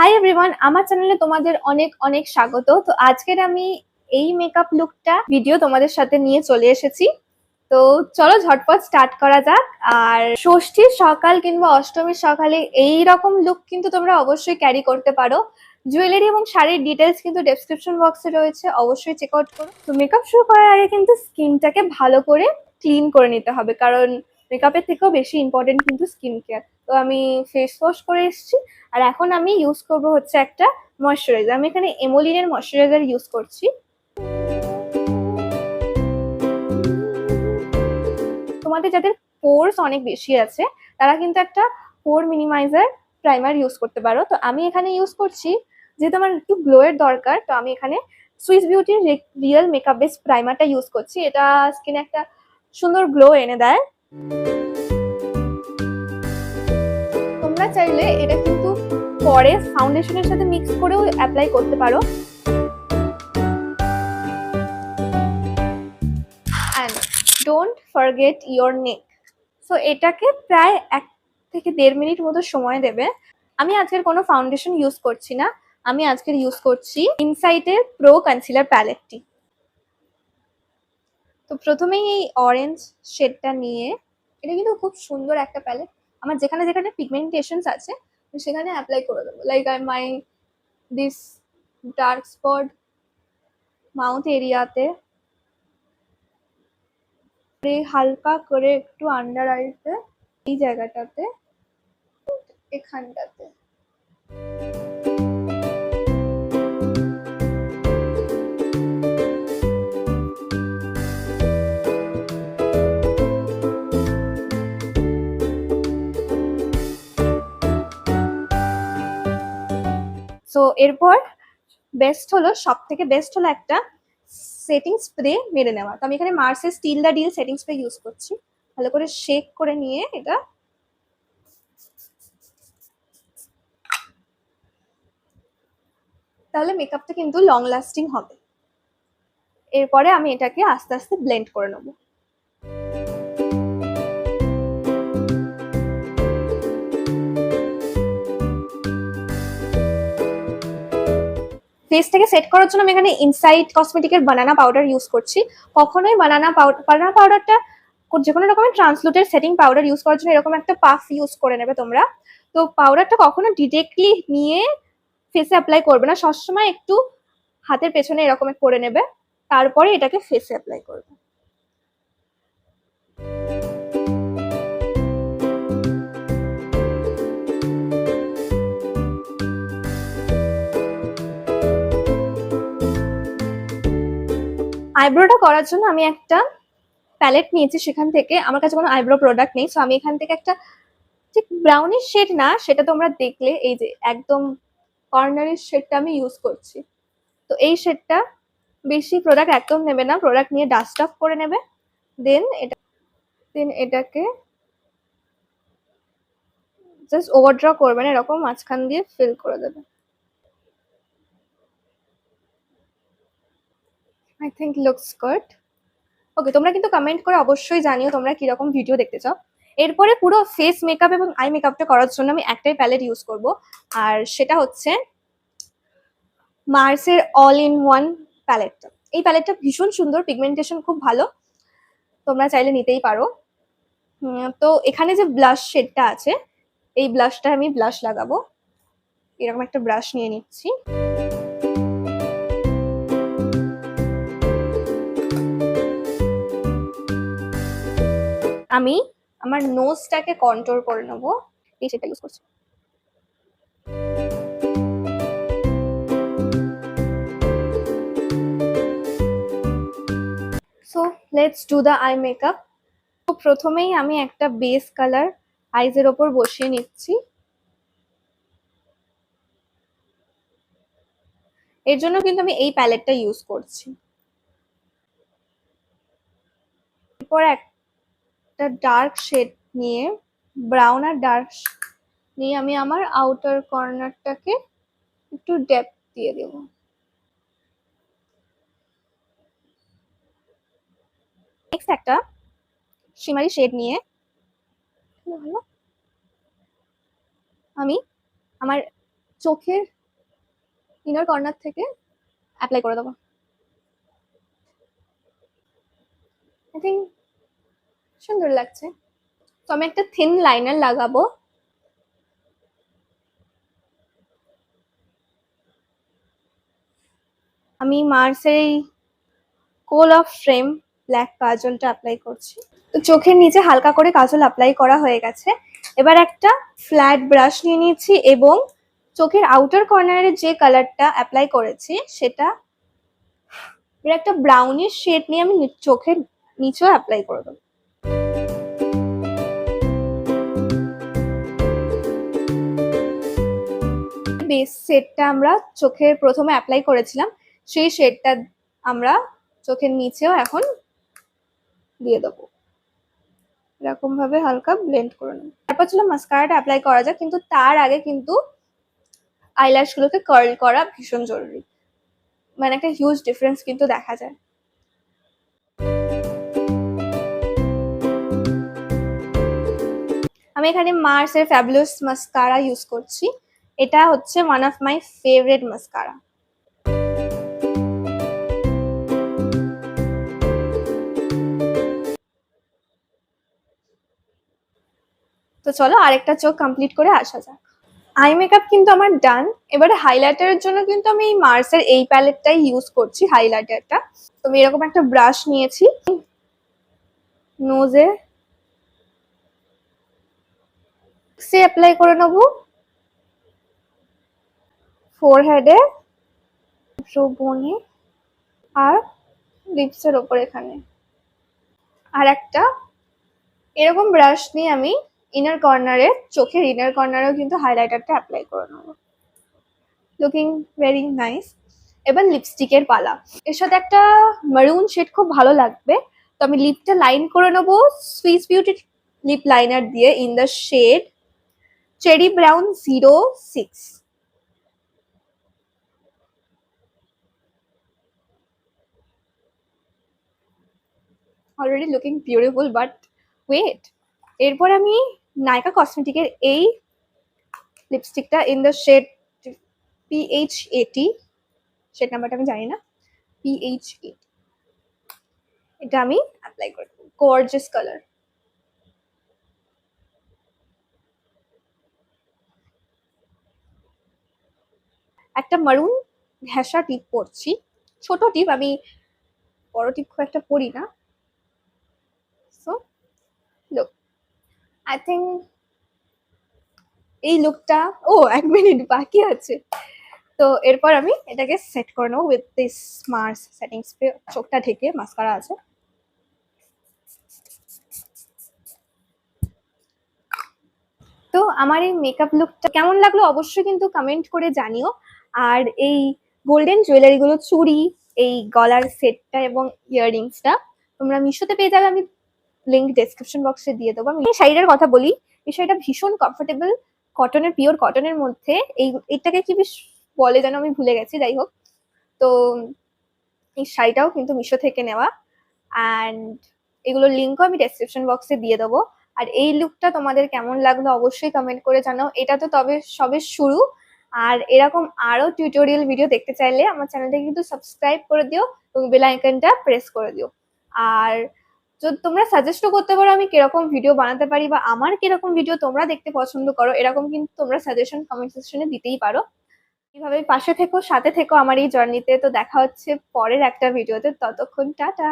Hi everyone, আমার চ্যানেলে তোমাদের অনেক অনেক স্বাগত। তো আজকের আমি এই মেকআপ লুকটা ভিডিও তোমাদের সাথে নিয়ে চলে এসেছি। তো চলো ঝটপট স্টার্ট করা যাক। আর ষষ্ঠীর সকাল কিংবা অষ্টমীর সকালে এই রকম লুক কিন্তু তোমরা অবশ্যই ক্যারি করতে পারো। জুয়েলারি এবং শাড়ির ডিটেলস কিন্তু ডেসক্রিপশন বক্সে রয়েছে, অবশ্যই চেক আউট করো। তো মেকআপ শুরু করার আগে কিন্তু স্কিনটাকে ভালো করে ক্লিন করে নিতে হবে, কারণ মেকআপের থেকেও বেশি ইম্পর্টেন্ট কিন্তু স্কিন কেয়ার। তো আমি ফেস ওয়াশ করে এসেছি, আর এখন আমি ইউজ করব হচ্ছে একটা ময়শ্চারাইজার। আমি এখানে এমোলিনের ময়শ্চারাইজার ইউজ করছি। তোমাদের যাদের পোরস অনেক বেশি আছে তারা কিন্তু একটা পোর মিনিমাইজার প্রাইমার ইউজ করতে পারো। তো আমি এখানে ইউজ করছি, যেহেতু আমার একটু গ্লো এর দরকার, তো আমি এখানে সুইস বিউটির রিয়েল মেকআপ বেস প্রাইমারটা ইউজ করছি। এটা স্কিনে একটা সুন্দর গ্লো এনে দেয়। তোমরা চাইলে এটা কিন্তু পরে ফাউন্ডেশনের সাথে মিক্স করেও অ্যাপ্লাই করতে পারো। And don't forget your neck. So এটাকে প্রায় 1 থেকে 1.5 মিনিট মতো সময় দেবে। আমি আজকের কোনো ফাউন্ডেশন ইউজ করছি না, আমি আজকের ইউজ করছি ইনসাইটের প্রো কনসিলার প্যালেটটি। তো প্রথমেই এই অরেঞ্জ শেডটা নিয়ে, এটা কিন্তু খুব সুন্দর একটা প্যালেট। আমার যেখানে যেখানে পিগমেন্টেশনস আছে সেখানে অ্যাপ্লাই করে দেবো। Like my this dark spot mouth এরিয়াতে, হালকা করে একটু আন্ডার আইতে, এই জায়গাটাতে, এখানটাতে। সো এরপর সব থেকে বেস্ট হলো একটা সেটিং স্প্রে মেরে নেওয়া। তো আমি এখানে মার্সের স্টিল দা ডিল সেটিং স্প্রে ইউজ করছি। ভালো করে শেক করে নিয়ে এটা তাহলে মেকআপটা কিন্তু লং লাস্টিং হবে। এরপরে আমি এটাকে আস্তে আস্তে ব্লেন্ড করে নেব। ফেসটাকে সেট করার জন্য আমি এখানে ইনসাইড কসমেটিকের বানানা পাউডার ইউজ করছি। কখনোই বানানা পাউডারটা যে কোনো রকমের ট্রান্সলুটের সেটিং পাউডার ইউজ করার জন্য এরকম একটা পাফ ইউজ করে নেবে তোমরা। তো পাউডারটা কখনো ডিরেক্টলি নিয়ে ফেসে অ্যাপ্লাই করবে না, সবসময় একটু হাতের পেছনে এরকম করে নেবে, তারপরে এটাকে ফেসে অ্যাপ্লাই করবে। আইব্রোটা করার জন্য আমি একটা প্যালেট নিয়েছি, সেখান থেকে আমার কাছে কোনো আইব্রো প্রোডাক্ট নেই, সো আমি এখান থেকে একটা ঠিক ব্রাউনিশ শেড না, সেটা তোমরা দেখলে এই যে একদম কর্নারের শেডটা আমি ইউজ করছি। তো এই শেডটা বেশি প্রোডাক্ট একদম নেবে না, প্রোডাক্ট নিয়ে ডাস্ট অফ করে নেবে। দেন এটাকে জাস্ট ওভারড্র করবে না, এরকম মাঝখান দিয়ে ফিল করে দেবে। I think looks good. Okay, তোমরা কিন্তু কমেন্ট করে অবশ্যই জানিও তোমরা কিরকম ভিডিও দেখতে চাও। এরপরে পুরো ফেস মেকআপ এবং আই মেকআপটা করার জন্য আমি একটাই প্যালেট ইউজ করব, আর সেটা হচ্ছে মার্সের অল ইন ওয়ান প্যালেটটা। এই প্যালেটটা ভীষণ সুন্দর, পিগমেন্টেশন খুব ভালো, তোমরা চাইলে নিতেই পারো। তো এখানে যে ব্লাশ শেডটা আছে, এই ব্লাশটা আমি ব্লাশ লাগাবো। এরকম একটা ব্রাশ নিয়ে নিচ্ছি। আমি আমার নোজটাকে কন্ট্রোল করে নেবো, এই শেডটা ইউজ করছি। So let's do the eye makeup. তো প্রথমেই আমি একটা বেস কালার আইজের ওপর বসিয়ে নিচ্ছি। এর জন্য কিন্তু আমি এই প্যালেটটা ইউজ করছি। এরপর একটা ডার্ক শেড নিয়ে, ব্রাউন আর ডার্ক নিয়ে আমি আমার আউটার কর্নারটাকে একটু ডেপথ দিয়ে দেব। নেক্সট একটা শিমারি শেড নিয়ে আমি আমার চোখের ইনার কর্নার থেকে অ্যাপ্লাই করে দেবো। আই থিঙ্ক সুন্দর লাগছে। তো আমি একটা থিন লাইনার লাগাবো। আমি মার্সের এই কোল অফ ফ্রেম ব্ল্যাক কাজলটা অ্যাপ্লাই করছি। তো চোখের নিচে হালকা করে কাজল অ্যাপ্লাই করা হয়ে গেছে। এবার একটা ফ্ল্যাট ব্রাশ নিয়ে নিয়েছি এবং চোখের আউটার কর্নারে যে কালারটা অ্যাপ্লাই করেছি সেটা এর একটা ব্রাউনিশ শেড নিয়ে আমি চোখের নিচেও অ্যাপ্লাই করে দেবো। বেস শেডটা আমরা চোখের প্রথমে অ্যাপ্লাই করেছিলাম, সেই শেডটা আমরা চোখের নিচেও এখন দিয়ে দেবো। এরকম ভাবে হালকা ব্লেন্ড করে নেব। তারপর ছিল মাস্কারাটা অ্যাপ্লাই করা যায়, কিন্তু তার আগে কিন্তু আইল্যাশ গুলোকে কার্ল করা ভীষণ জরুরি, মানে একটা হিউজ ডিফারেন্স কিন্তু দেখা যায়। আমি এখানে মার্স এর ফ্যাবুলাস মাস্কারা ইউজ করছি। এটা হচ্ছে one of my favourite mascara. তো চলো আরেকটা চোখ কমপ্লিট করে আসা যাক। আই মেকআপ কিন্তু আমার ডান। এবারে হাইলাইটারের জন্য কিন্তু আমি এই মার্সের এই প্যালেটটাই ইউজ করছি হাইলাইটারটা। তো আমি এরকম একটা ব্রাশ নিয়েছি, নোজে অ্যাপ্লাই করে নেব, ফোরহেডে, বোনে আর লিপসের ওপর এখানে। আর একটা এরকম ব্রাশ নিয়ে আমি ইনার কর্নারে, চোখের ইনার কর্নারেও কিন্তু হাইলাইটারটা অ্যাপ্লাই করে নেব। Looking very nice. এবার লিপস্টিকের পালা। এর সাথে একটা মারুন শেড খুব ভালো লাগবে, তো আমি লিপটা লাইন করে নেব সুইস বিউটি লিপ লাইনার দিয়ে in the shade cherry brown 06। Already looking beautiful, but wait, এরপর আমি নাইকা কসমেটিকের এই লিপস্টিকটা in the shade PH80, shade নাম্বারটা আমি জানি না, PH80, এটা আমি অ্যাপ্লাই করে দেবো। Gorgeous colour. একটা মারুন ঘেঁষা টিপ পরছি, ছোট টিপ, আমি বড় টিপ খুব একটা পরি না। সো লুক, আই থিঙ্ক এই লুকটা, ও 1 মিনিট বাকি আছে। তো এরপর আমি এটাকে সেট করে নেবো with this Mars setting spray. চোখটা ঢেকে মাস্কারা আছে। তো আমার এই মেকআপ লুকটা কেমন লাগলো অবশ্যই কিন্তু কমেন্ট করে জানিও। আর এই গোল্ডেন জুয়েলারি গুলো, চুড়ি, এই গলার সেটটা এবং ইয়াররিংসটা তোমরা মিশোতে পেয়ে যাবে। আমি লিঙ্ক ডেসক্রিপশন বক্সে দিয়ে দেবো। আমি শাড়িটার কথা বলি, এই শাড়িটা ভীষণ কমফোর্টেবল, কটনের, পিওর কটনের মধ্যে। এইটাকে কি বেশ বলে যেন, আমি ভুলে গেছি, যাই হোক। তো এই শাড়িটাও কিন্তু মিশো থেকে নেওয়া, অ্যান্ড এগুলোর লিঙ্কও আমি ডেসক্রিপশন বক্সে দিয়ে দেবো। আর এই লুকটা তোমাদের কেমন লাগলো অবশ্যই কমেন্ট করে জানাও। এটা তো তবে সবে শুরু, আর এরকম আরো টিউটোরিয়াল ভিডিও দেখতে চাইলে আমার চ্যানেলটাকে কিন্তু সাবস্ক্রাইব করে দিও এবং বেল আইকনটা প্রেস করে দিও। আর যদি তোমরা সাজেস্টও করতে পারো আমি কিরকম ভিডিও বানাতে পারি, বা আমার কিরকম ভিডিও তোমরা দেখতে পছন্দ করো, এরকম কিন্তু তোমরা সাজেশন কমেন্ট সেকশনে দিতেই পারো। এইভাবে পাশে থেকো, সাথে থেকো আমার এই জার্নিতে। তো দেখা হচ্ছে পরের একটা ভিডিওতে, ততক্ষণ টাটা।